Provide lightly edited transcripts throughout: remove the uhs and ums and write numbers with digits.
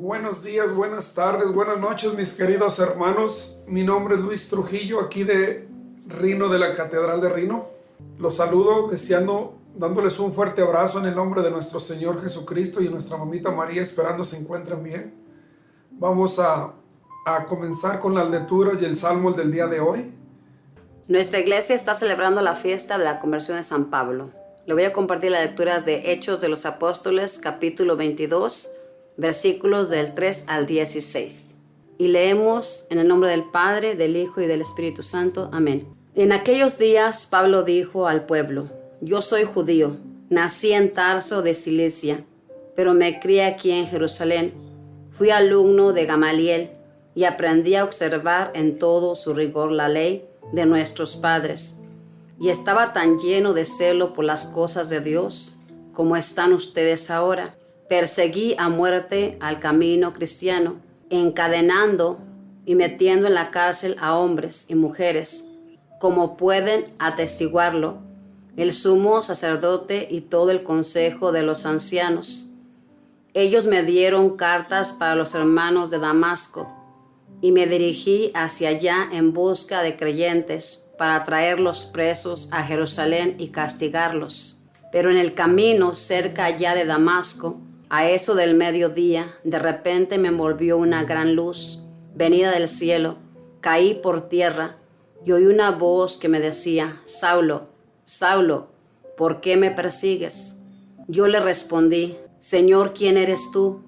Buenos días, buenas tardes, buenas noches, mis queridos hermanos. Mi nombre es Luis Trujillo, aquí de Rino, de la Catedral de Rino. Los saludo dándoles un fuerte abrazo en el nombre de nuestro Señor Jesucristo y nuestra mamita María, esperando se encuentren bien. Vamos a comenzar con las lecturas y el salmo del día de hoy. Nuestra iglesia está celebrando la fiesta de la conversión de San Pablo. Le voy a compartir las lecturas de Hechos de los Apóstoles, capítulo 22, versículos del 3 al 16. Y leemos en el nombre del Padre, del Hijo y del Espíritu Santo. Amén. En aquellos días Pablo dijo al pueblo: Yo soy judío, nací en Tarso de Cilicia, pero me crié aquí en Jerusalén. Fui alumno de Gamaliel y aprendí a observar en todo su rigor la ley de nuestros padres. Y estaba tan lleno de celo por las cosas de Dios como están ustedes ahora. Perseguí a muerte al camino cristiano, encadenando y metiendo en la cárcel a hombres y mujeres, como pueden atestiguarlo el sumo sacerdote y todo el consejo de los ancianos. Ellos me dieron cartas para los hermanos de Damasco, y me dirigí hacia allá en busca de creyentes para traerlos presos a Jerusalén y castigarlos. Pero en el camino cerca allá de Damasco, a eso del mediodía, de repente me envolvió una gran luz venida del cielo. Caí por tierra y oí una voz que me decía: Saulo, Saulo, ¿por qué me persigues? Yo le respondí: Señor, ¿quién eres tú?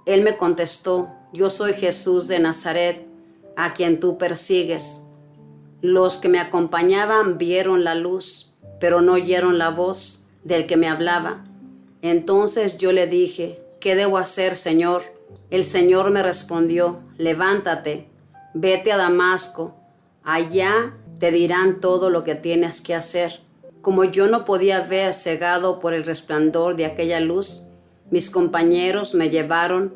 Él me contestó: Yo soy Jesús de Nazaret, a quien tú persigues. Los que me acompañaban vieron la luz, pero no oyeron la voz del que me hablaba. Entonces yo le dije: ¿Qué debo hacer, Señor? El Señor me respondió: Levántate, vete a Damasco, allá te dirán todo lo que tienes que hacer. Como yo no podía ver, cegado por el resplandor de aquella luz, mis compañeros me llevaron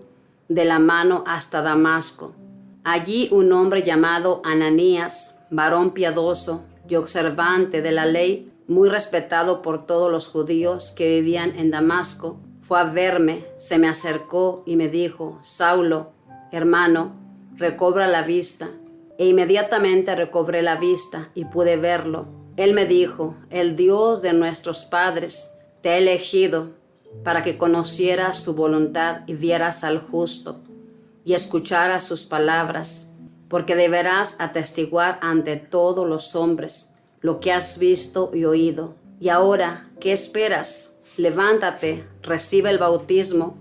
de la mano hasta Damasco. Allí un hombre llamado Ananías, varón piadoso y observante de la ley, muy respetado por todos los judíos que vivían en Damasco, fue a verme, se me acercó y me dijo: Saulo, hermano, recobra la vista. E inmediatamente recobré la vista y pude verlo. Él me dijo: El Dios de nuestros padres te ha elegido para que conocieras su voluntad y vieras al justo y escucharas sus palabras, porque deberás atestiguar ante todos los hombres lo que has visto y oído. Y ahora, ¿qué esperas? Levántate, recibe el bautismo,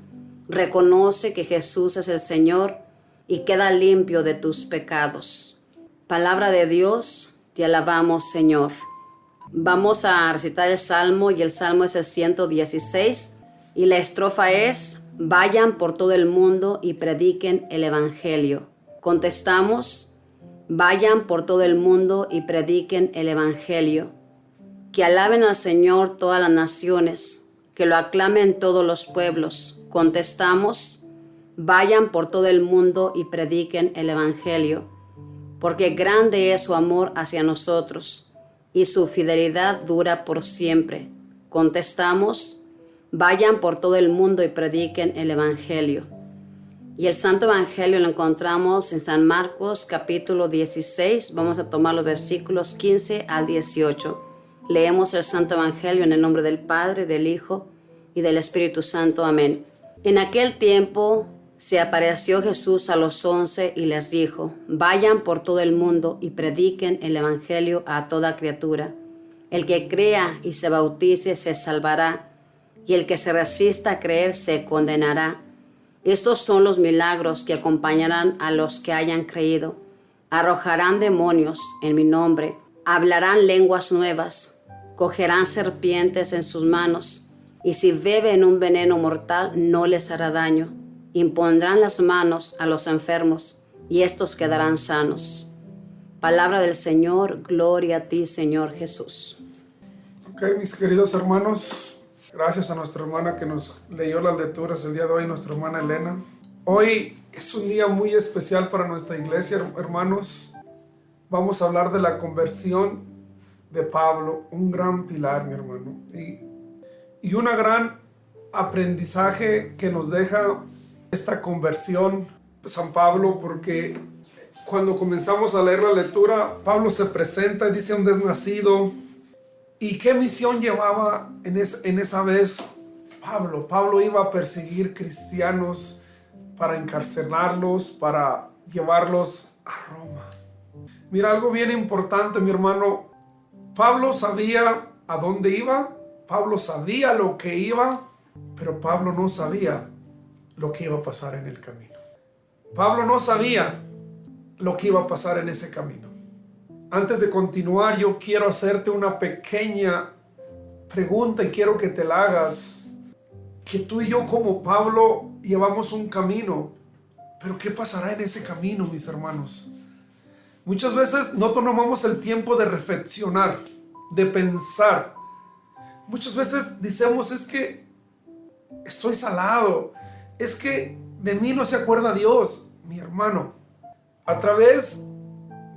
reconoce que Jesús es el Señor y queda limpio de tus pecados. Palabra de Dios, te alabamos, Señor. Vamos a recitar el Salmo, y el Salmo es el 116, y la estrofa es: Vayan por todo el mundo y prediquen el Evangelio. Contestamos: Vayan por todo el mundo y prediquen el Evangelio. Que alaben al Señor todas las naciones, que lo aclamen todos los pueblos. Contestamos: Vayan por todo el mundo y prediquen el Evangelio, porque grande es su amor hacia nosotros, y su fidelidad dura por siempre. Contestamos: Vayan por todo el mundo y prediquen el Evangelio. Y el Santo Evangelio lo encontramos en San Marcos, capítulo 16. Vamos a tomar los versículos 15 al 18. Leemos el Santo Evangelio en el nombre del Padre, del Hijo y del Espíritu Santo. Amén. En aquel tiempo se apareció Jesús a los 11 y les dijo: Vayan por todo el mundo y prediquen el Evangelio a toda criatura. El que crea y se bautice se salvará, y el que se resista a creer se condenará. Estos son los milagros que acompañarán a los que hayan creído. Arrojarán demonios en mi nombre, hablarán lenguas nuevas, cogerán serpientes en sus manos, y si beben un veneno mortal no les hará daño. Impondrán las manos a los enfermos, y estos quedarán sanos. Palabra del Señor, gloria a ti, Señor Jesús. Ok, mis queridos hermanos, gracias a nuestra hermana que nos leyó las lecturas el día de hoy, nuestra hermana Elena. Hoy es un día muy especial para nuestra iglesia, hermanos. Vamos a hablar de la conversión de Pablo, un gran pilar, mi hermano, y un gran aprendizaje que nos deja esta conversión de San Pablo, porque cuando comenzamos a leer la lectura, Pablo se presenta y dice un desnacido. ¿Y qué misión llevaba en esa vez Pablo? Pablo iba a perseguir cristianos para encarcelarlos, para llevarlos a Roma. Mira, algo bien importante, mi hermano. Pablo sabía a dónde iba, Pablo sabía lo que iba, pero Pablo no sabía lo que iba a pasar en el camino. Pablo no sabía lo que iba a pasar en ese camino. Antes de continuar, yo quiero hacerte una pequeña pregunta y quiero que te la hagas. Que tú y yo como Pablo llevamos un camino, pero ¿qué pasará en ese camino, mis hermanos? Muchas veces no tomamos el tiempo de reflexionar, de pensar. Muchas veces decimos, es que estoy salado, es que de mí no se acuerda Dios. Mi hermano, a través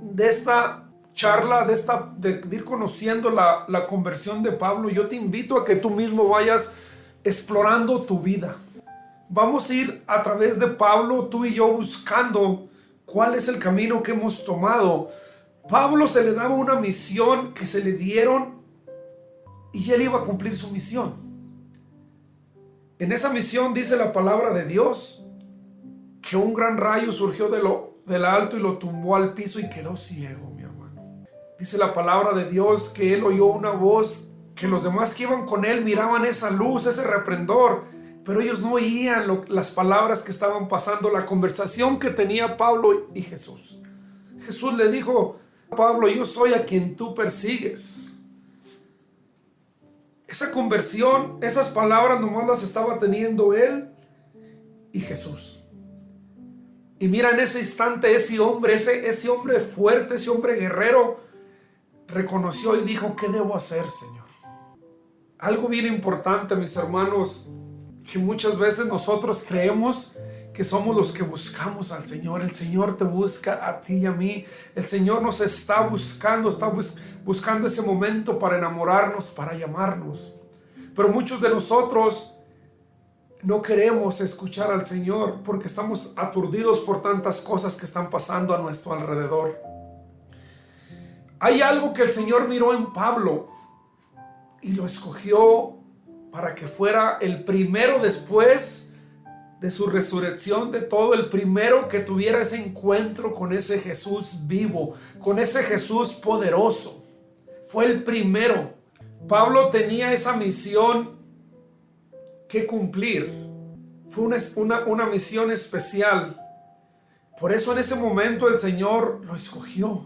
de esta charla, de ir conociendo la conversión de Pablo, yo te invito a que tú mismo vayas explorando tu vida. Vamos a ir a través de Pablo, tú y yo, buscando cuál es el camino que hemos tomado. Pablo se le daba una misión que se le dieron y él iba a cumplir su misión. En esa misión dice la palabra de Dios que un gran rayo surgió del alto y lo tumbó al piso y quedó ciego, mi hermano. Dice la palabra de Dios que él oyó una voz, que los demás que iban con él miraban esa luz, ese resplandor, pero ellos no oían las palabras que estaban pasando, la conversación que tenía Pablo y Jesús. Jesús le dijo a Pablo, yo soy a quien tú persigues. Esa conversión, esas palabras nomás las estaba teniendo él y Jesús. Y mira, en ese instante ese hombre fuerte, ese hombre guerrero, reconoció y dijo, ¿qué debo hacer, Señor? Algo bien importante, mis hermanos, que muchas veces nosotros creemos que somos los que buscamos al Señor. El Señor te busca a ti y a mí. El Señor nos está buscando ese momento para enamorarnos, para llamarnos. Pero muchos de nosotros no queremos escuchar al Señor porque estamos aturdidos por tantas cosas que están pasando a nuestro alrededor. Hay algo que el Señor miró en Pablo y lo escogió para que fuera el primero después de su resurrección de todo, el primero que tuviera ese encuentro con ese Jesús vivo, con ese Jesús poderoso. Fue el primero. Pablo tenía esa misión que cumplir. Fue una misión especial. Por eso en ese momento el Señor lo escogió.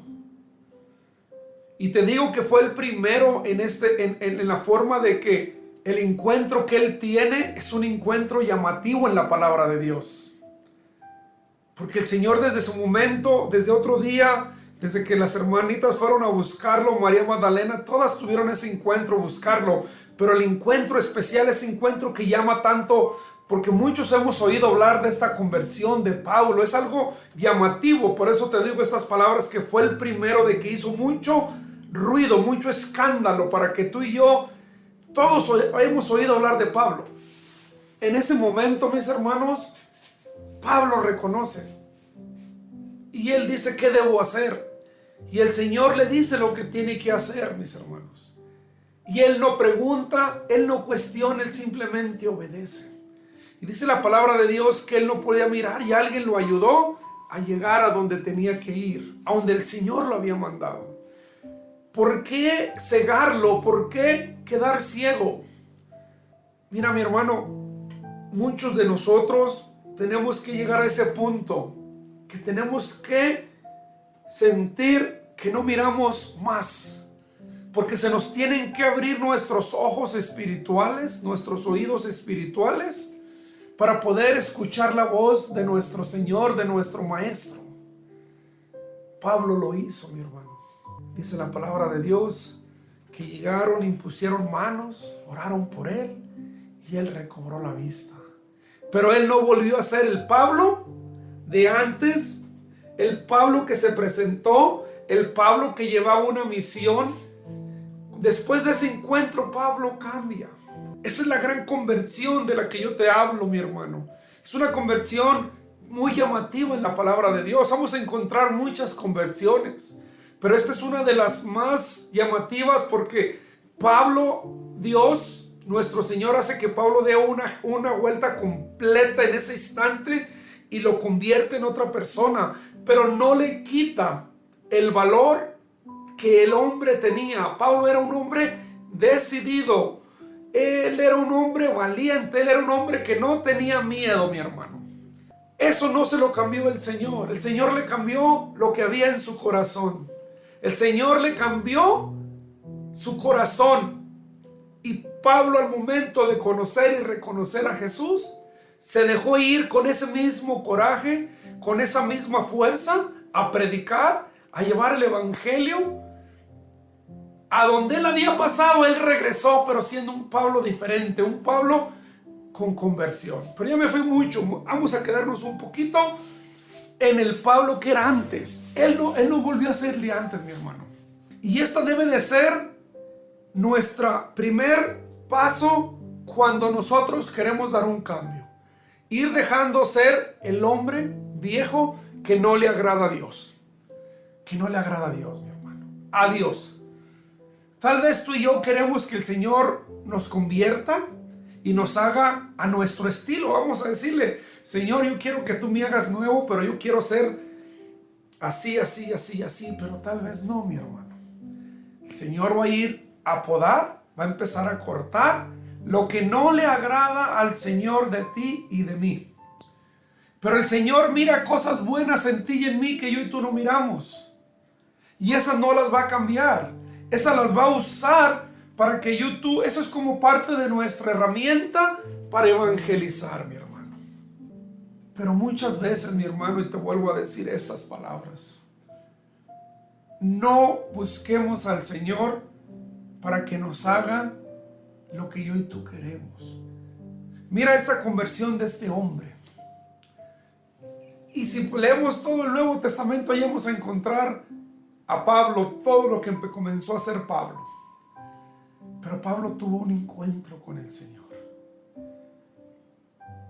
Y te digo que fue el primero en la forma de que el encuentro que él tiene es un encuentro llamativo en la palabra de Dios. Porque el Señor desde su momento, desde otro día, desde que las hermanitas fueron a buscarlo, María Magdalena, todas tuvieron ese encuentro, buscarlo. Pero el encuentro especial, ese encuentro que llama tanto, porque muchos hemos oído hablar de esta conversión de Pablo. Es algo llamativo, por eso te digo estas palabras, que fue el primero de que hizo mucho ruido, mucho escándalo, para que tú y yo todos hemos oído hablar de Pablo. En ese momento, mis hermanos, Pablo reconoce y él dice, ¿qué debo hacer? Y el Señor le dice lo que tiene que hacer, mis hermanos. Y él no pregunta, él no cuestiona, él simplemente obedece. Y dice la palabra de Dios que él no podía mirar y alguien lo ayudó a llegar a donde tenía que ir, a donde el Señor lo había mandado. ¿Por qué cegarlo? ¿Por qué quedar ciego? Mira, mi hermano, muchos de nosotros tenemos que llegar a ese punto, que tenemos que sentir que no miramos más, porque se nos tienen que abrir nuestros ojos espirituales, nuestros oídos espirituales, para poder escuchar la voz de nuestro Señor, de nuestro Maestro. Pablo lo hizo, mi hermano. Dice la palabra de Dios que llegaron, impusieron manos, oraron por él y él recobró la vista. Pero él no volvió a ser el Pablo de antes, el Pablo que se presentó, el Pablo que llevaba una misión. Después de ese encuentro, Pablo cambia. Esa es la gran conversión de la que yo te hablo, mi hermano. Es una conversión muy llamativa en la palabra de Dios. Vamos a encontrar muchas conversiones, pero esta es una de las más llamativas porque Dios, nuestro Señor, hace que Pablo dé una vuelta completa en ese instante y lo convierte en otra persona, pero no le quita el valor que el hombre tenía. Pablo era un hombre decidido, él era un hombre valiente, él era un hombre que no tenía miedo, mi hermano. Eso no se lo cambió el Señor le cambió lo que había en su corazón. El Señor le cambió su corazón, y Pablo, al momento de conocer y reconocer a Jesús, se dejó ir con ese mismo coraje, con esa misma fuerza, a predicar, a llevar el evangelio. A donde él había pasado, él regresó, pero siendo un Pablo diferente, un Pablo con conversión. Pero ya me fui mucho, vamos a quedarnos un poquito en el Pablo que era antes. Él no volvió a ser de antes, mi hermano. Y esta debe de ser nuestro primer paso cuando nosotros queremos dar un cambio. Ir dejando ser el hombre viejo que no le agrada a Dios. Que no le agrada a Dios, mi hermano. A Dios. Tal vez tú y yo queremos que el Señor nos convierta y nos haga a nuestro estilo. Vamos a decirle: Señor, yo quiero que tú me hagas nuevo, pero yo quiero ser así, así, así, así. Pero tal vez no, mi hermano. El Señor va a ir a podar, va a empezar a cortar lo que no le agrada al Señor de ti y de mí. Pero el Señor mira cosas buenas en ti y en mí que yo y tú no miramos. Y esas no las va a cambiar. Esas las va a usar para que tú, eso es como parte de nuestra herramienta para evangelizar, mi hermano. Pero muchas veces, mi hermano, y te vuelvo a decir estas palabras: no busquemos al Señor para que nos haga lo que yo y tú queremos. Mira esta conversión de este hombre. Y si leemos todo el Nuevo Testamento, ahí vamos a encontrar a Pablo, todo lo que comenzó a hacer Pablo. Pero Pablo tuvo un encuentro con el Señor.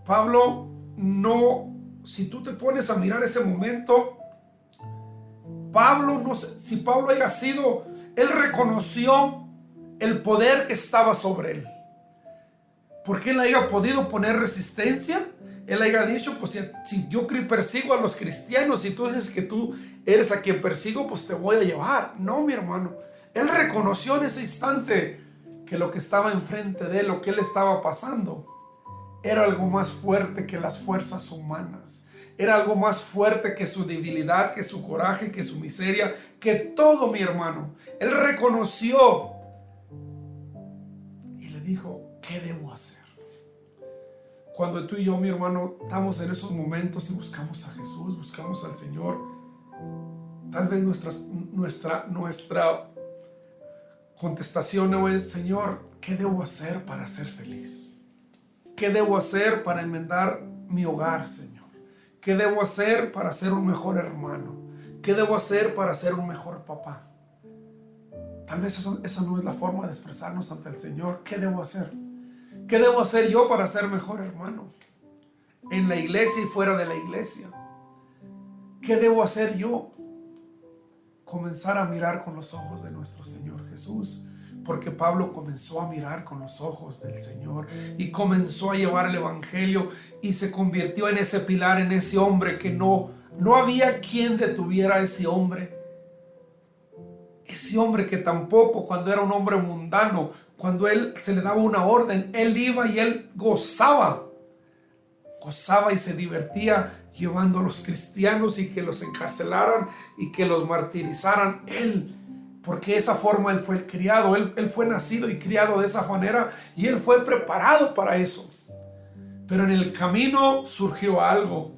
Pablo no, si tú te pones a mirar ese momento, Pablo, no sé si Pablo haya sido, él reconoció el poder que estaba sobre él. Porque él haya podido poner resistencia. Él haya dicho: pues si yo persigo a los cristianos y tú dices que tú eres a quien persigo, pues te voy a llevar. No, mi hermano. Él reconoció en ese instante que lo que estaba enfrente de él, lo que él estaba pasando, era algo más fuerte que las fuerzas humanas. Era algo más fuerte que su debilidad, que su coraje, que su miseria, que todo, mi hermano. Él reconoció y le dijo: ¿qué debo hacer? Cuando tú y yo, mi hermano, estamos en esos momentos y buscamos a Jesús, buscamos al Señor, tal vez nuestra contestación no es: Señor, ¿qué debo hacer para ser feliz? ¿Qué debo hacer para enmendar mi hogar, Señor? ¿Qué debo hacer para ser un mejor hermano? ¿Qué debo hacer para ser un mejor papá? Tal vez esa no es la forma de expresarnos ante el Señor. ¿Qué debo hacer? ¿Qué debo hacer yo para ser mejor hermano? En la iglesia y fuera de la iglesia. ¿Qué debo hacer yo? Comenzar a mirar con los ojos de nuestro Señor Jesús. Porque Pablo comenzó a mirar con los ojos del Señor y comenzó a llevar el evangelio y se convirtió en ese pilar, en ese hombre que no había quien detuviera a ese hombre. Ese hombre que tampoco, cuando era un hombre mundano, cuando él se le daba una orden, él iba y él gozaba y se divertía llevando a los cristianos y que los encarcelaran y que los martirizaran. Él, porque esa forma él fue criado, él fue nacido y criado de esa manera y él fue preparado para eso. Pero en el camino surgió algo.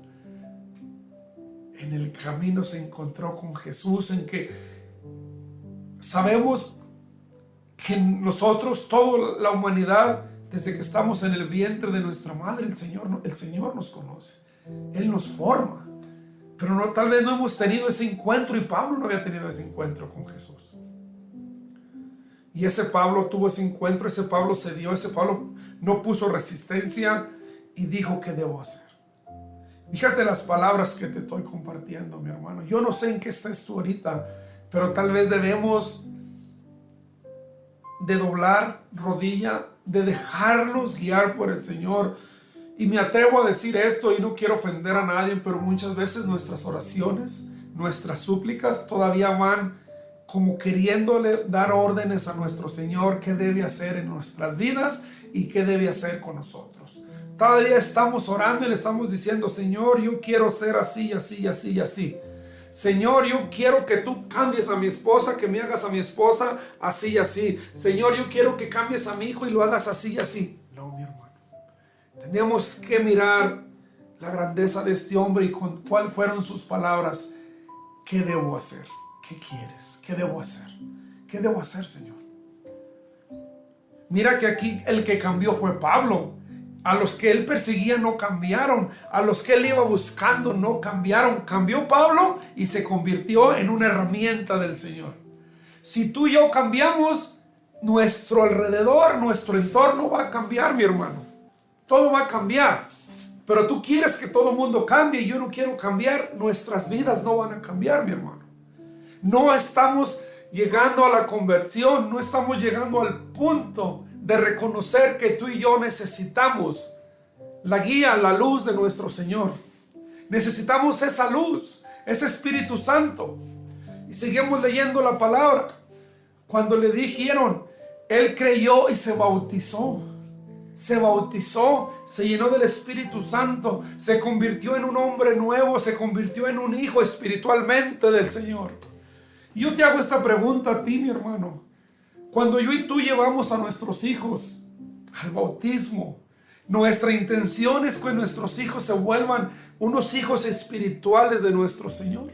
En el camino se encontró con Jesús, en que sabemos que nosotros, toda la humanidad, desde que estamos en el vientre de nuestra madre, el Señor nos conoce. Él nos forma. Pero tal vez no hemos tenido ese encuentro, y Pablo no había tenido ese encuentro con Jesús. Y ese Pablo tuvo ese encuentro, ese Pablo se dio, ese Pablo no puso resistencia y dijo: ¿qué debo hacer? Fíjate las palabras que te estoy compartiendo, mi hermano. Yo no sé en qué estás tú ahorita, pero tal vez debemos de doblar rodilla, de dejarnos guiar por el Señor. Y me atrevo a decir esto y no quiero ofender a nadie, pero muchas veces nuestras oraciones, nuestras súplicas todavía van como queriéndole dar órdenes a nuestro Señor qué debe hacer en nuestras vidas y qué debe hacer con nosotros. Todavía estamos orando y le estamos diciendo: Señor, yo quiero ser así, así, así, así. Señor, yo quiero que tú cambies a mi esposa, que me hagas a mi esposa así, así. Señor, yo quiero que cambies a mi hijo y lo hagas así, así. No, mi hermano. Tenemos que mirar la grandeza de este hombre y con cuáles fueron sus palabras. ¿Qué debo hacer? ¿Qué quieres? ¿Qué debo hacer? ¿Qué debo hacer, Señor? Mira que aquí el que cambió fue Pablo. A los que él perseguía no cambiaron. A los que él iba buscando no cambiaron. Cambió Pablo y se convirtió en una herramienta del Señor. Si tú y yo cambiamos, nuestro alrededor, nuestro entorno va a cambiar, mi hermano. Todo va a cambiar. Pero tú quieres que todo el mundo cambie y yo no quiero cambiar. Nuestras vidas no van a cambiar, mi hermano. No estamos llegando a la conversión, no estamos llegando al punto de reconocer que tú y yo necesitamos la guía, la luz de nuestro Señor. Necesitamos esa luz, ese Espíritu Santo. Y seguimos leyendo la palabra. Cuando le dijeron, él creyó y se bautizó. Se bautizó, se llenó del Espíritu Santo, se convirtió en un hombre nuevo, se convirtió en un hijo espiritualmente del Señor. Y yo te hago esta pregunta a ti, mi hermano. Cuando yo y tú llevamos a nuestros hijos al bautismo, nuestra intención es que nuestros hijos se vuelvan unos hijos espirituales de nuestro Señor.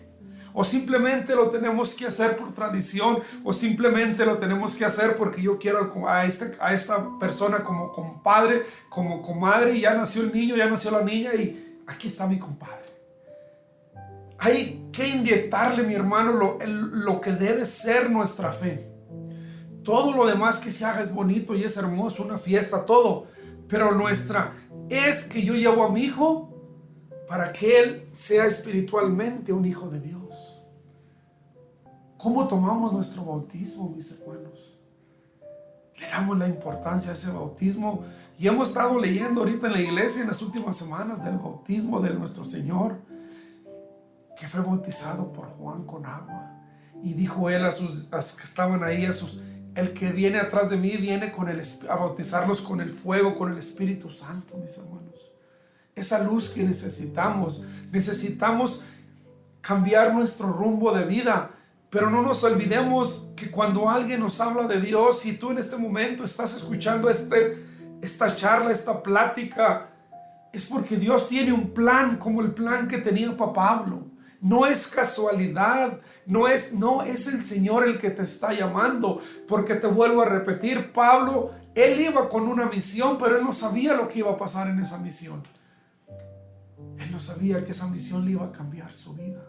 O simplemente lo tenemos que hacer por tradición, o simplemente lo tenemos que hacer porque yo quiero a esta persona como compadre, como comadre, y ya nació el niño, ya nació la niña y aquí está mi compadre. Hay que inyectarle, mi hermano, lo que debe ser nuestra fe. Todo lo demás que se haga es bonito y es hermoso, una fiesta, todo. Pero nuestra es que yo llevo a mi hijo para que él sea espiritualmente un hijo de Dios. ¿Cómo tomamos nuestro bautismo, mis hermanos? Le damos la importancia a ese bautismo. Y hemos estado leyendo ahorita en la iglesia en las últimas semanas del bautismo de nuestro Señor, que fue bautizado por Juan con agua. Y dijo él a los que estaban ahí, el que viene atrás de mí viene a bautizarlos con el fuego, con el Espíritu Santo, mis hermanos. Esa luz que necesitamos cambiar nuestro rumbo de vida. Pero no nos olvidemos que cuando alguien nos habla de Dios, si tú en este momento estás escuchando esta charla, esta plática, es porque Dios tiene un plan como el plan que tenía para Pablo. No es casualidad, no es el Señor el que te está llamando, porque te vuelvo a repetir, Pablo, él iba con una misión, pero él no sabía lo que iba a pasar en esa misión. Él no sabía que esa misión le iba a cambiar su vida.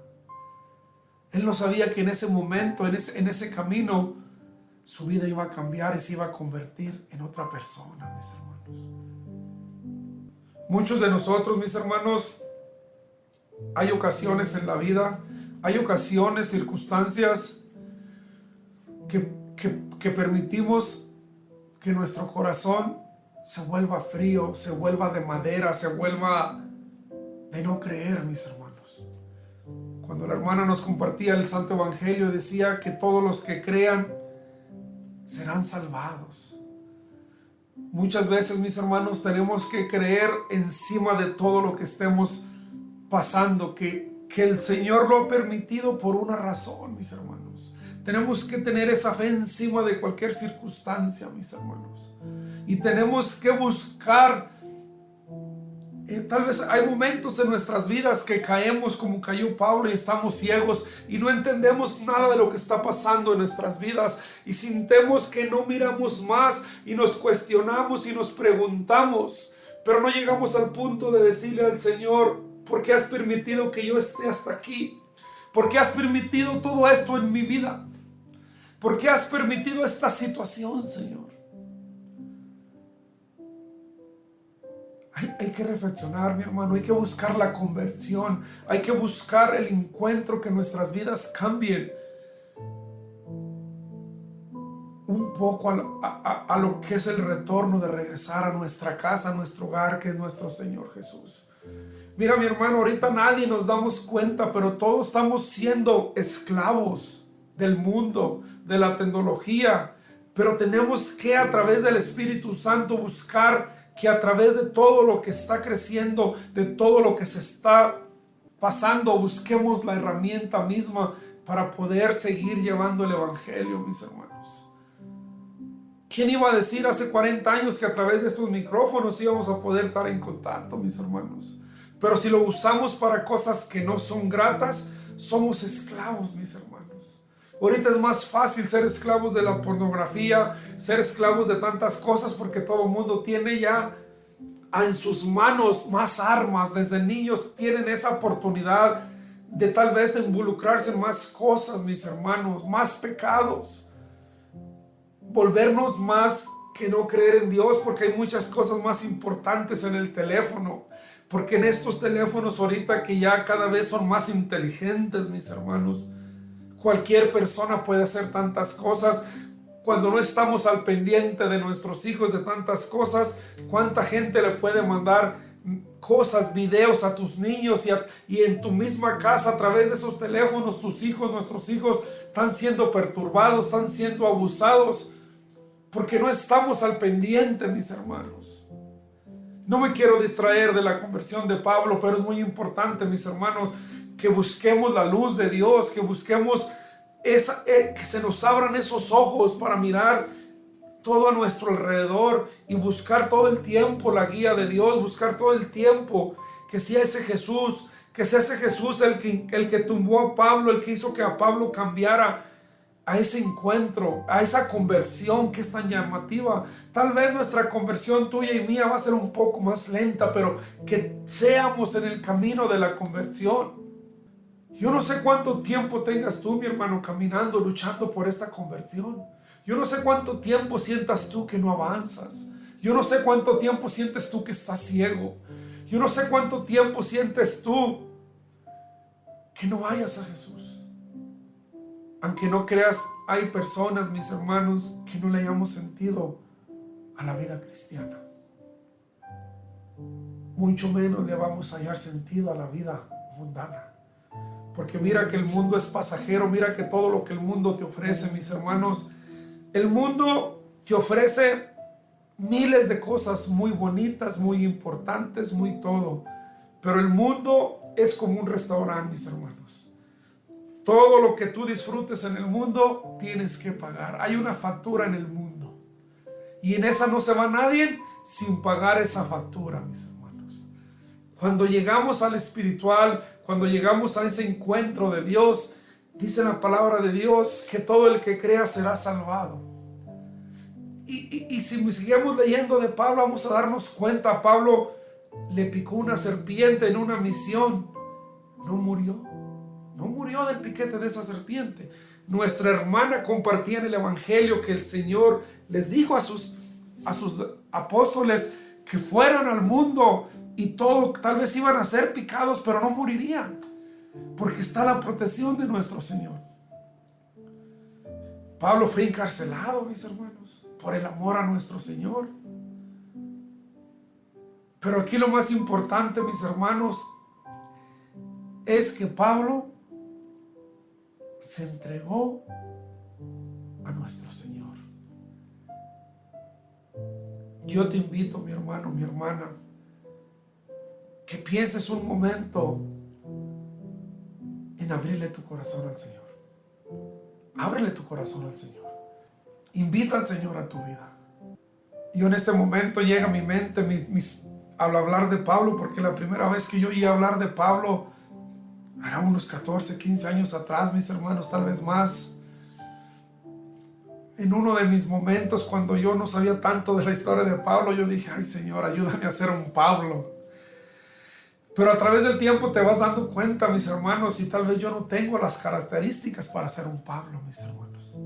Él no sabía que en ese momento, en ese camino, su vida iba a cambiar y se iba a convertir en otra persona, mis hermanos. Muchos de nosotros, mis hermanos, hay ocasiones en la vida, hay ocasiones, circunstancias que permitimos que nuestro corazón se vuelva frío, se vuelva de madera, se vuelva de no creer, mis hermanos. Cuando la hermana nos compartía el Santo Evangelio, decía que todos los que crean serán salvados. Muchas veces, mis hermanos, tenemos que creer encima de todo lo que estemos pasando, que el Señor lo ha permitido por una razón, mis hermanos. Tenemos que tener esa fe encima de cualquier circunstancia, mis hermanos. Y tenemos que buscar. Tal vez hay momentos en nuestras vidas que caemos como cayó Pablo y estamos ciegos y no entendemos nada de lo que está pasando en nuestras vidas y sintemos que no miramos más y nos cuestionamos y nos preguntamos, pero no llegamos al punto de decirle al Señor: ¿por qué has permitido que yo esté hasta aquí? ¿Por qué has permitido todo esto en mi vida? ¿Por qué has permitido esta situación, Señor? Hay que reflexionar, mi hermano, hay que buscar la conversión, hay que buscar el encuentro, que nuestras vidas cambien un poco a lo que es el retorno de regresar a nuestra casa, a nuestro hogar, que es nuestro Señor Jesús. Mira, mi hermano, ahorita nadie nos damos cuenta, pero todos estamos siendo esclavos del mundo, de la tecnología, pero tenemos que, a través del Espíritu Santo, buscar que a través de todo lo que está creciendo, de todo lo que se está pasando, busquemos la herramienta misma para poder seguir llevando el Evangelio, mis hermanos. ¿Quién iba a decir hace 40 años que a través de estos micrófonos íbamos a poder estar en contacto, mis hermanos? Pero si lo usamos para cosas que no son gratas, somos esclavos, mis hermanos. Ahorita es más fácil ser esclavos de la pornografía, ser esclavos de tantas cosas, porque todo el mundo tiene ya en sus manos más armas. Desde niños tienen esa oportunidad de tal vez de involucrarse en más cosas, mis hermanos, más pecados. Volvernos más que no creer en Dios, porque hay muchas cosas más importantes en el teléfono. Porque en estos teléfonos ahorita, que ya cada vez son más inteligentes, mis hermanos, cualquier persona puede hacer tantas cosas. Cuando no estamos al pendiente de nuestros hijos, de tantas cosas, cuánta gente le puede mandar cosas, videos a tus niños, y en tu misma casa, a través de esos teléfonos, tus hijos, nuestros hijos están siendo perturbados, están siendo abusados, porque no estamos al pendiente, mis hermanos. No me quiero distraer de la conversión de Pablo, pero es muy importante, mis hermanos, que busquemos la luz de Dios, que busquemos que se nos abran esos ojos para mirar todo a nuestro alrededor y buscar todo el tiempo la guía de Dios, buscar todo el tiempo que sea ese Jesús, el que tumbó a Pablo, el que hizo que a Pablo cambiara a ese encuentro, a esa conversión que es tan llamativa. Tal vez nuestra conversión, tuya y mía, va a ser un poco más lenta, pero que seamos en el camino de la conversión. Yo no sé cuánto tiempo tengas tú, mi hermano, caminando, luchando por esta conversión. Yo no sé cuánto tiempo sientas tú que no avanzas. Yo no sé cuánto tiempo sientes tú que estás ciego. Yo no sé cuánto tiempo sientes tú que no vayas a Jesús. Aunque no creas, hay personas, mis hermanos, que no le hayamos sentido a la vida cristiana. Mucho menos le vamos a hallar sentido a la vida mundana. Porque mira que el mundo es pasajero, mira que todo lo que el mundo te ofrece, mis hermanos, el mundo te ofrece miles de cosas muy bonitas, muy importantes, muy todo. Pero el mundo es como un restaurante, mis hermanos. Todo lo que tú disfrutes en el mundo tienes que pagar. Hay una factura en el mundo. Y en esa no se va nadie sin pagar esa factura, mis hermanos. Cuando llegamos al espiritual, cuando llegamos a ese encuentro de Dios, dice la palabra de Dios que todo el que crea será salvado. Y si seguimos leyendo de Pablo, vamos a darnos cuenta. Pablo le picó una serpiente en una misión. No murió. No murió del piquete de esa serpiente. Nuestra hermana compartía en el Evangelio que el Señor les dijo a sus apóstoles que fueran al mundo y todo, tal vez iban a ser picados, pero no morirían, porque está la protección de nuestro Señor. Pablo fue encarcelado, mis hermanos, por el amor a nuestro Señor. Pero aquí lo más importante, mis hermanos, es que Pablo se entregó a nuestro Señor. Yo te invito, mi hermano, mi hermana, que pienses un momento en abrirle tu corazón al Señor. Ábrele tu corazón al Señor. Invita al Señor a tu vida. Yo en este momento llega a mi mente al hablar de Pablo, porque la primera vez que yo oí hablar de Pablo era unos 14, 15 años atrás, mis hermanos, tal vez más. En uno de mis momentos, cuando yo no sabía tanto de la historia de Pablo, yo dije, ay Señor, ayúdame a ser un Pablo. Pero a través del tiempo te vas dando cuenta, mis hermanos, y tal vez yo no tengo las características para ser un Pablo, mis hermanos.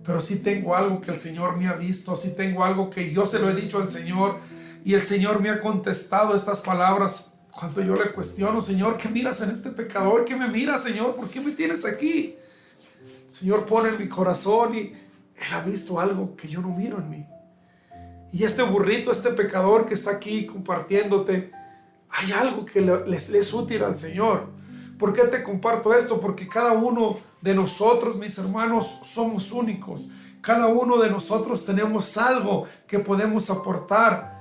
Pero sí tengo algo que el Señor me ha visto, sí tengo algo que yo se lo he dicho al Señor, Y el Señor me ha contestado estas palabras cuando yo le cuestiono: Señor, ¿qué miras en este pecador? ¿Qué me miras, Señor? ¿Por qué me tienes aquí? El Señor pone en mi corazón y Él ha visto algo que yo no miro en mí. Y este burrito, este pecador que está aquí compartiéndote, hay algo que le es útil al Señor. ¿Por qué te comparto esto? Porque cada uno de nosotros, mis hermanos, somos únicos. Cada uno de nosotros tenemos algo que podemos aportar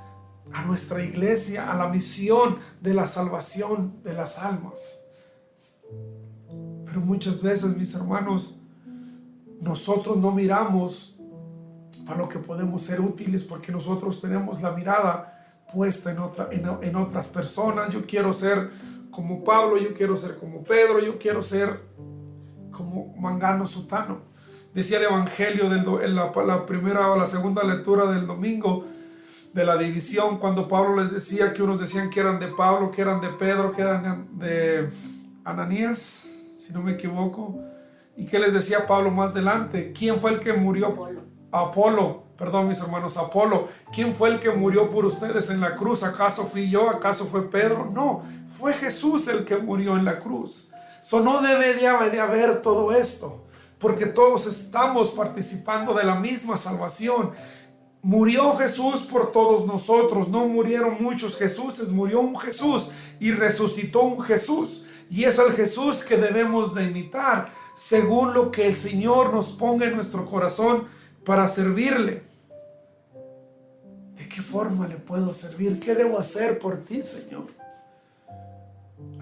a nuestra iglesia, a la misión de la salvación de las almas. Pero muchas veces, mis hermanos, nosotros no miramos para lo que podemos ser útiles, porque nosotros tenemos la mirada puesta en otras personas. Yo quiero ser como Pablo, yo quiero ser como Pedro, yo quiero ser como Mangano Sutano. Decía el Evangelio en la primera o la segunda lectura del domingo de la división, cuando Pablo les decía que unos decían que eran de Pablo, que eran de Pedro, que eran de Ananías, si no me equivoco. ¿Y qué les decía Pablo más adelante? ¿Quién fue el que murió? Apolo, perdón, mis hermanos, Apolo. ¿Quién fue el que murió por ustedes en la cruz? ¿Acaso fui yo? ¿Acaso fue Pedro? No, fue Jesús el que murió en la cruz. No debe de haber todo esto, porque todos estamos participando de la misma salvación. Murió Jesús por todos nosotros, no murieron muchos Jesuses, murió un Jesús y resucitó un Jesús. Y es el Jesús que debemos de imitar, según lo que el Señor nos ponga en nuestro corazón para servirle. ¿De qué forma le puedo servir? ¿Qué debo hacer por ti, Señor?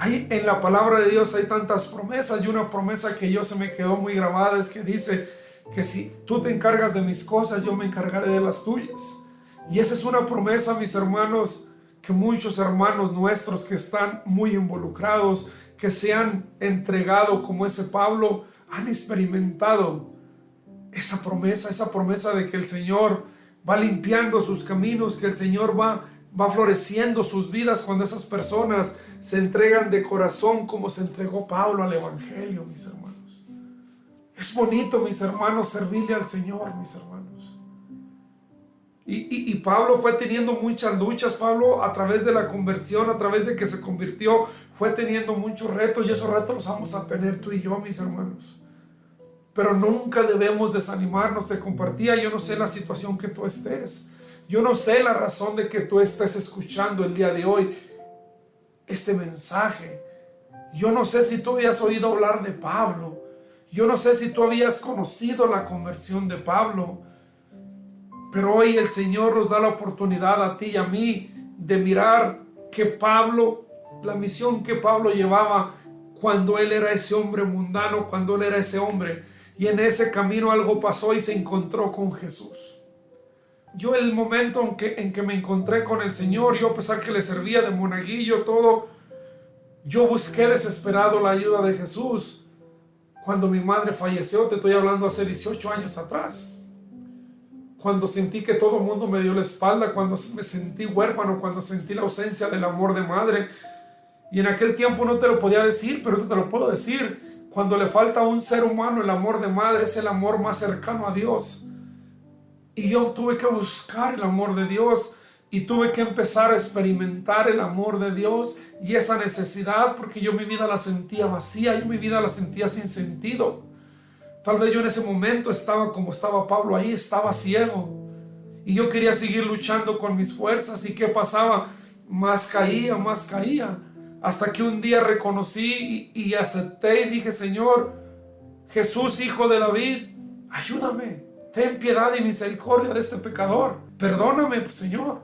En la palabra de Dios hay tantas promesas, y una promesa que se me quedó muy grabada es que dice que si tú te encargas de mis cosas, yo me encargaré de las tuyas. Y esa es una promesa, mis hermanos, que muchos hermanos nuestros que están muy involucrados, que se han entregado como ese Pablo, han experimentado esa promesa de que el Señor va limpiando sus caminos, que el Señor va floreciendo sus vidas cuando esas personas se entregan de corazón como se entregó Pablo al Evangelio, mis hermanos. Es bonito, mis hermanos, servirle al Señor, mis hermanos. Y Pablo fue teniendo muchas luchas. Pablo, a través de la conversión, a través de que se convirtió, fue teniendo muchos retos, y esos retos los vamos a tener tú y yo, mis hermanos. Pero nunca debemos desanimarnos. Te compartía, yo no sé la situación que tú estés. Yo no sé la razón de que tú estés escuchando el día de hoy este mensaje. Yo no sé si tú habías oído hablar de Pablo. Yo no sé si tú habías conocido la conversión de Pablo. Pero hoy el Señor nos da la oportunidad a ti y a mí de mirar que Pablo, la misión que Pablo llevaba cuando él era ese hombre mundano, cuando él era ese hombre. Y en ese camino algo pasó y se encontró con Jesús. Yo el momento en que me encontré con el Señor, yo a pesar que le servía de monaguillo, todo, yo busqué desesperado la ayuda de Jesús. Cuando mi madre falleció, te estoy hablando hace 18 años atrás. Cuando sentí que todo el mundo me dio la espalda, cuando me sentí huérfano, cuando sentí la ausencia del amor de madre. Y en aquel tiempo no te lo podía decir, pero te lo puedo decir. Cuando le falta a un ser humano el amor de madre, es el amor más cercano a Dios. Y yo tuve que buscar el amor de Dios y tuve que empezar a experimentar el amor de Dios y esa necesidad, porque yo mi vida la sentía vacía, yo mi vida la sentía sin sentido. Tal vez yo en ese momento estaba como estaba Pablo ahí, estaba ciego. Y yo quería seguir luchando con mis fuerzas. ¿Y qué pasaba? Más caía, más caía. Hasta que un día reconocí y acepté y dije: Señor, Jesús, hijo de David, ayúdame. Ten piedad y misericordia de este pecador. Perdóname, Señor.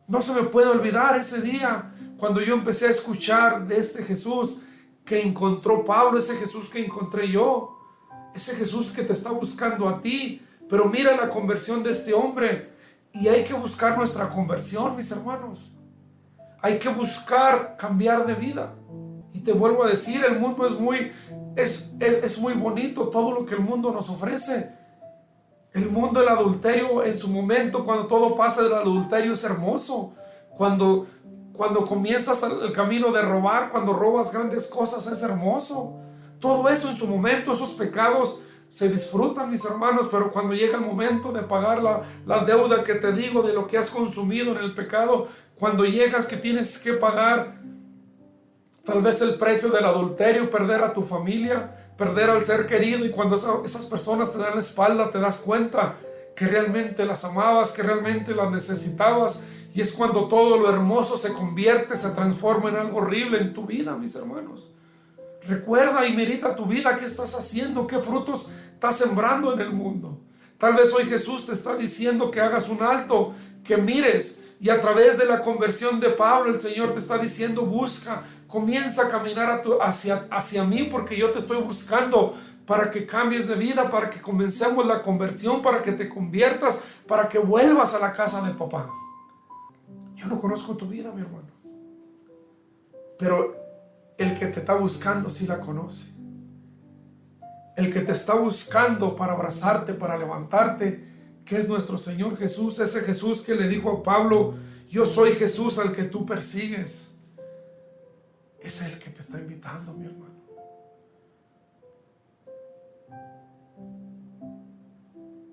No se me puede olvidar ese día cuando yo empecé a escuchar de este Jesús que encontró Pablo, ese Jesús que encontré yo, ese Jesús que te está buscando a ti. Pero mira la conversión de este hombre. Y hay que buscar nuestra conversión, mis hermanos. Hay que buscar cambiar de vida. Y te vuelvo a decir, el mundo es muy bonito, todo lo que el mundo nos ofrece. El mundo del adulterio, en su momento, cuando todo pasa del adulterio, es hermoso. Cuando comienzas el camino de robar, cuando robas grandes cosas, es hermoso. Todo eso en su momento, esos pecados se disfrutan, mis hermanos, pero cuando llega el momento de pagar la deuda que te digo de lo que has consumido en el pecado, cuando llegas que tienes que pagar tal vez el precio del adulterio, perder a tu familia, perder al ser querido, y cuando esas personas te dan la espalda, te das cuenta que realmente las amabas, que realmente las necesitabas, y es cuando todo lo hermoso se convierte, se transforma en algo horrible en tu vida, mis hermanos. Recuerda y medita tu vida, qué estás haciendo, qué frutos estás sembrando en el mundo. Tal vez hoy Jesús te está diciendo que hagas un alto, que mires, y a través de la conversión de Pablo el Señor te está diciendo: busca, comienza a caminar hacia mí, porque yo te estoy buscando para que cambies de vida, para que comencemos la conversión, para que te conviertas, para que vuelvas a la casa de papá. Yo no conozco tu vida, mi hermano, pero el que te está buscando sí la conoce. El que te está buscando para abrazarte, para levantarte, que es nuestro Señor Jesús, ese Jesús que le dijo a Pablo: yo soy Jesús al que tú persigues. Es el que te está invitando, mi hermano.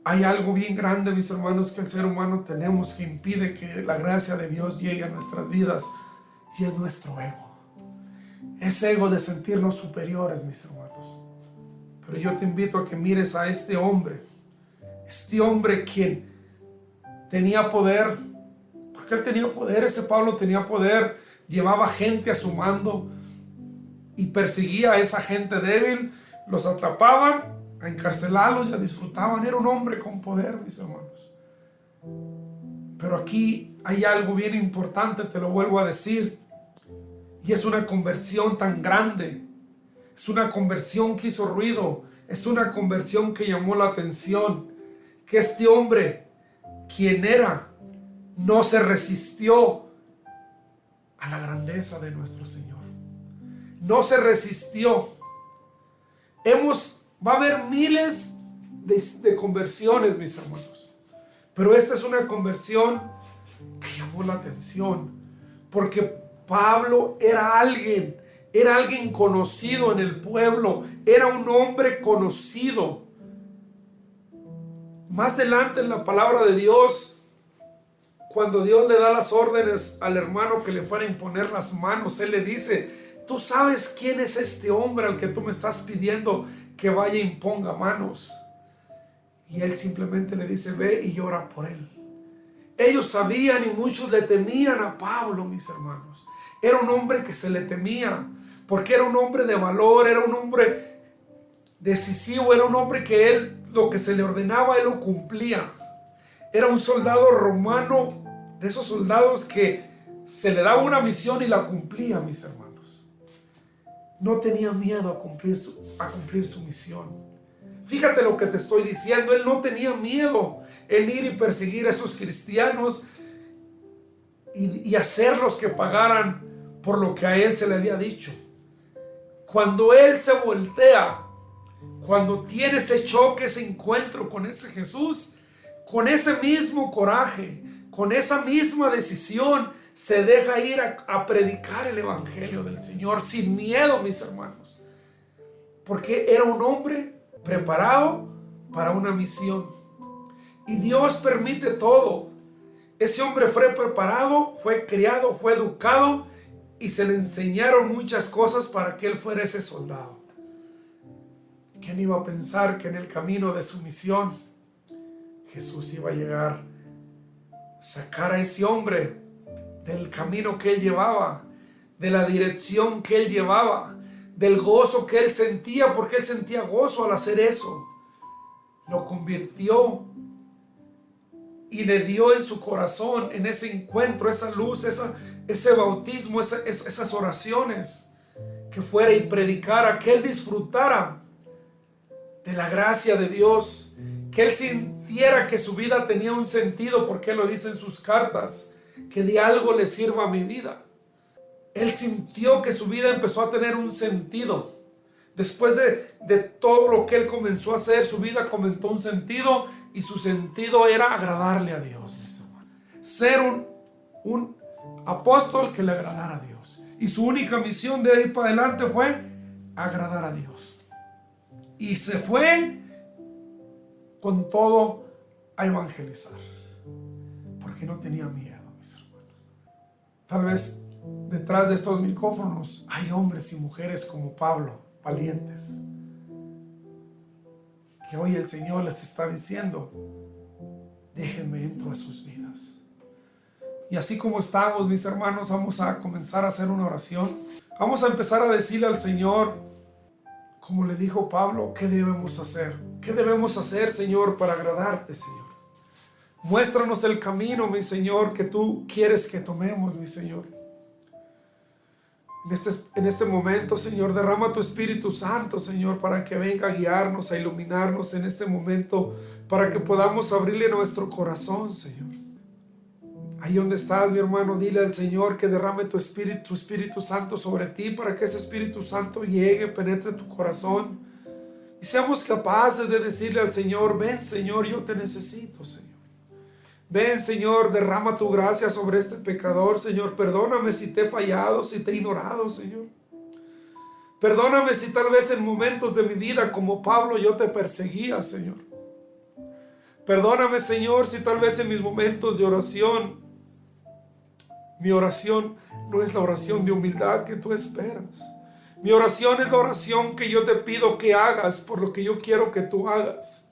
Hay algo bien grande, mis hermanos, que el ser humano tenemos, que impide que la gracia de Dios llegue a nuestras vidas, y es nuestro ego. Ese ego de sentirnos superiores, mis hermanos. Pero yo te invito a que mires a este hombre quien tenía poder, porque él tenía poder, ese Pablo tenía poder, llevaba gente a su mando y perseguía a esa gente débil, los atrapaban, a encarcelarlos, ya disfrutaban. Era un hombre con poder, mis hermanos. Pero aquí hay algo bien importante, te lo vuelvo a decir, y es una conversión tan grande, es una conversión que hizo ruido, es una conversión que llamó la atención, que este hombre, quien era, no se resistió a la grandeza de nuestro Señor. No se resistió. Va a haber miles de conversiones, mis hermanos, pero esta es una conversión que llamó la atención, porque Pablo era alguien conocido en el pueblo, era un hombre conocido. Más adelante en la palabra de Dios, cuando Dios le da las órdenes al hermano que le fuera a imponer las manos, él le dice: tú sabes quién es este hombre al que tú me estás pidiendo que vaya e imponga manos. Y él simplemente le dice: ve y llora por él. Ellos sabían y muchos le temían a Pablo, mis hermanos. Era un hombre que se le temía, porque era un hombre de valor, era un hombre decisivo, era un hombre que él, lo que se le ordenaba, él lo cumplía. Era un soldado romano, de esos soldados que se le daba una misión y la cumplía, mis hermanos. No tenía miedo a cumplir su misión. Fíjate lo que te estoy diciendo, él no tenía miedo en ir y perseguir a esos cristianos y hacerlos que pagaran por lo que a él se le había dicho. Cuando él se voltea, cuando tiene ese choque, ese encuentro con ese Jesús, con ese mismo coraje, con esa misma decisión, se deja ir a predicar el evangelio del Señor sin miedo, mis hermanos, porque era un hombre preparado para una misión, y Dios permite todo. Ese hombre fue preparado, fue criado, fue educado, y se le enseñaron muchas cosas para que él fuera ese soldado. ¿Quién iba a pensar que en el camino de su misión Jesús iba a llegar a sacar a ese hombre del camino que él llevaba, de la dirección que él llevaba, del gozo que él sentía, porque él sentía gozo al hacer eso? Lo convirtió y le dio en su corazón, en ese encuentro, esa luz, ese bautismo, esas oraciones, que fuera y predicara, que él disfrutara de la gracia de Dios, que él sintiera que su vida tenía un sentido, porque él lo dice en sus cartas, que de algo le sirva a mi vida. Él sintió que su vida empezó a tener un sentido. Después de todo lo que él comenzó a hacer, su vida comenzó un sentido, y su sentido era agradarle a Dios, mis hermanos. Ser un apóstol que le agradara a Dios. Y su única misión de ahí para adelante fue agradar a Dios. Y se fue con todo a evangelizar, porque no tenía miedo, mis hermanos. Tal vez detrás de estos micrófonos hay hombres y mujeres como Pablo, valientes, que hoy el Señor les está diciendo: déjenme entro a sus vidas. Y así como estamos, mis hermanos, vamos a comenzar a hacer una oración. Vamos a empezar a decirle al Señor, como le dijo Pablo, ¿qué debemos hacer? ¿Qué debemos hacer, Señor, para agradarte, Señor? Muéstranos el camino, mi Señor, que tú quieres que tomemos, mi Señor. En este momento, Señor, derrama tu Espíritu Santo, Señor, para que venga a guiarnos, a iluminarnos en este momento, para que podamos abrirle nuestro corazón, Señor. Ahí donde estás, mi hermano, dile al Señor que derrame tu Espíritu Santo sobre ti, para que ese Espíritu Santo llegue, penetre tu corazón y seamos capaces de decirle al Señor: ven, Señor, yo te necesito, Señor. Ven, Señor, derrama tu gracia sobre este pecador, Señor. Perdóname si te he fallado, si te he ignorado, Señor. Perdóname si tal vez en momentos de mi vida, como Pablo, yo te perseguía, Señor. Perdóname, Señor, si tal vez en mis momentos de oración, mi oración no es la oración de humildad que tú esperas. Mi oración es la oración que yo te pido que hagas por lo que yo quiero que tú hagas.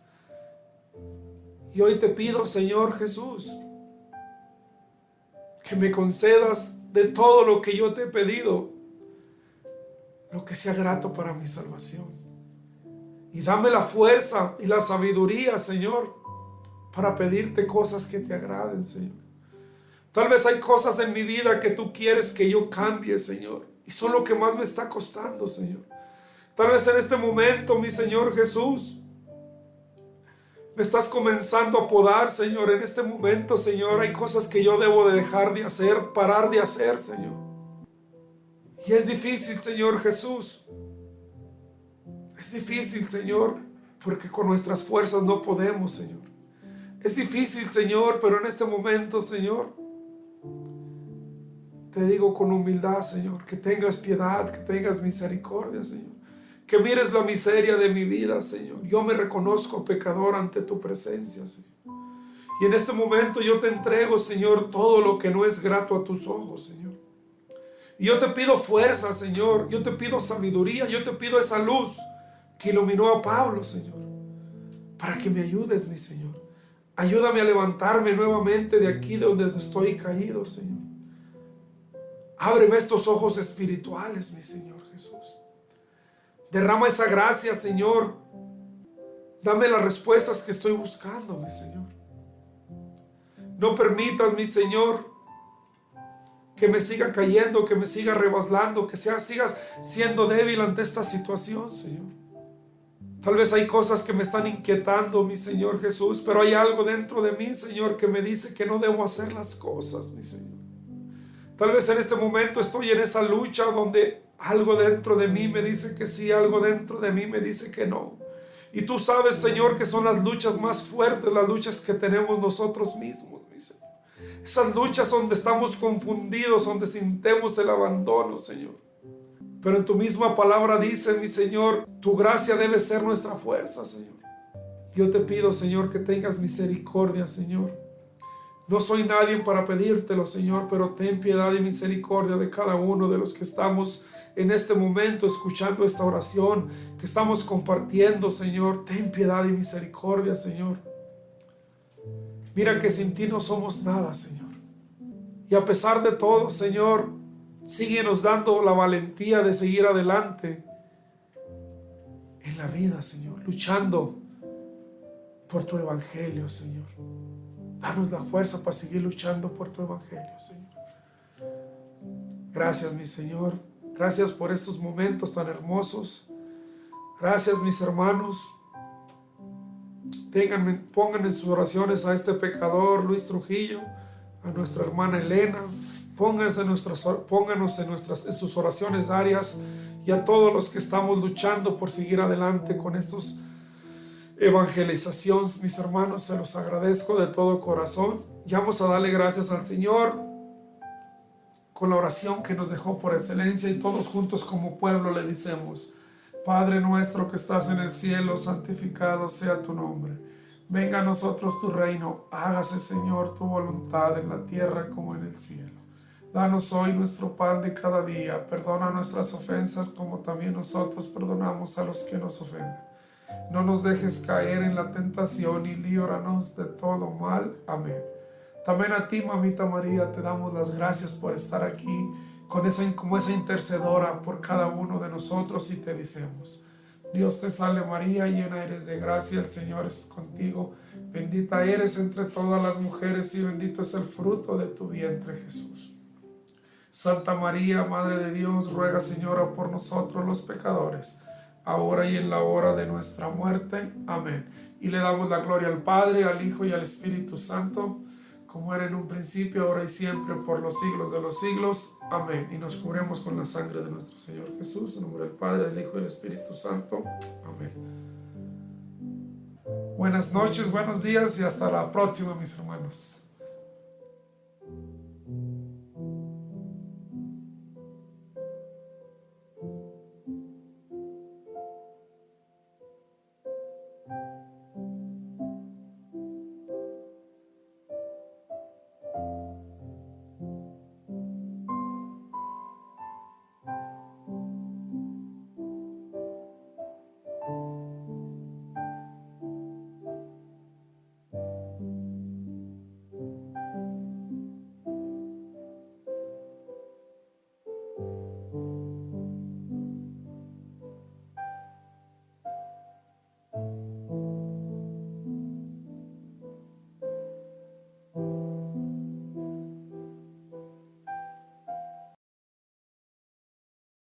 Y hoy te pido, Señor Jesús, que me concedas de todo lo que yo te he pedido, lo que sea grato para mi salvación. Y dame la fuerza y la sabiduría, Señor, para pedirte cosas que te agraden, Señor. Tal vez hay cosas en mi vida que tú quieres que yo cambie, Señor, y son lo que más me está costando, Señor. Tal vez en este momento, mi Señor Jesús, me estás comenzando a podar, Señor. En este momento, Señor, hay cosas que yo debo de dejar de hacer, parar de hacer, Señor. Y es difícil, Señor Jesús. Es difícil, Señor, porque con nuestras fuerzas no podemos, Señor. Es difícil, Señor, pero en este momento, Señor, te digo con humildad, Señor, que tengas piedad, que tengas misericordia, Señor. Que mires la miseria de mi vida, Señor. Yo me reconozco pecador ante tu presencia, Señor. Y en este momento yo te entrego, Señor, todo lo que no es grato a tus ojos, Señor. Y yo te pido fuerza, Señor. Yo te pido sabiduría. Yo te pido esa luz que iluminó a Pablo, Señor. Para que me ayudes, mi Señor. Ayúdame a levantarme nuevamente de aquí de donde estoy caído, Señor. Ábreme estos ojos espirituales, mi Señor Jesús. Derrama esa gracia, Señor. Dame las respuestas que estoy buscando, mi Señor. No permitas, mi Señor, que me siga cayendo, que me siga rebaslando, que sigas siendo débil ante esta situación, Señor. Tal vez hay cosas que me están inquietando, mi Señor Jesús, pero hay algo dentro de mí, Señor, que me dice que no debo hacer las cosas, mi Señor. Tal vez en este momento estoy en esa lucha donde algo dentro de mí me dice que sí, algo dentro de mí me dice que no. Y tú sabes, Señor, que son las luchas más fuertes, las luchas que tenemos nosotros mismos, mi Señor. Esas luchas donde estamos confundidos, donde sintemos el abandono, Señor. Pero en tu misma palabra dice, mi Señor, tu gracia debe ser nuestra fuerza, Señor. Yo te pido, Señor, que tengas misericordia, Señor. No soy nadie para pedírtelo, Señor, pero ten piedad y misericordia de cada uno de los que estamos en este momento escuchando esta oración, que estamos compartiendo, Señor. Ten piedad y misericordia, Señor. Mira que sin ti no somos nada, Señor. Y a pesar de todo, Señor, síguenos dando la valentía de seguir adelante en la vida, Señor, luchando por tu evangelio, Señor. Danos la fuerza para seguir luchando por tu evangelio, Señor. Gracias, mi Señor. Gracias por estos momentos tan hermosos. Gracias, mis hermanos. Pongan en sus oraciones a este pecador Luis Trujillo, a nuestra hermana Elena. Pónganos en sus oraciones diarias, y a todos los que estamos luchando por seguir adelante con estos evangelización, mis hermanos, se los agradezco de todo corazón. Y vamos a darle gracias al Señor con la oración que nos dejó por excelencia, y todos juntos como pueblo le decimos: Padre nuestro que estás en el cielo, santificado sea tu nombre. Venga a nosotros tu reino, hágase, Señor, tu voluntad en la tierra como en el cielo. Danos hoy nuestro pan de cada día, perdona nuestras ofensas como también nosotros perdonamos a los que nos ofenden. No nos dejes caer en la tentación y líbranos de todo mal. Amén. También a ti, mamita María, te damos las gracias por estar aquí como esa intercedora por cada uno de nosotros y te decimos: Dios te salve María, llena eres de gracia, el Señor es contigo. Bendita eres entre todas las mujeres y bendito es el fruto de tu vientre, Jesús. Santa María, Madre de Dios, ruega, Señora, por nosotros los pecadores, ahora y en la hora de nuestra muerte. Amén. Y le damos la gloria al Padre, al Hijo y al Espíritu Santo, como era en un principio, ahora y siempre, por los siglos de los siglos. Amén. Y nos cubrimos con la sangre de nuestro Señor Jesús, en nombre del Padre, del Hijo y del Espíritu Santo. Amén. Buenas noches, buenos días y hasta la próxima, mis hermanos.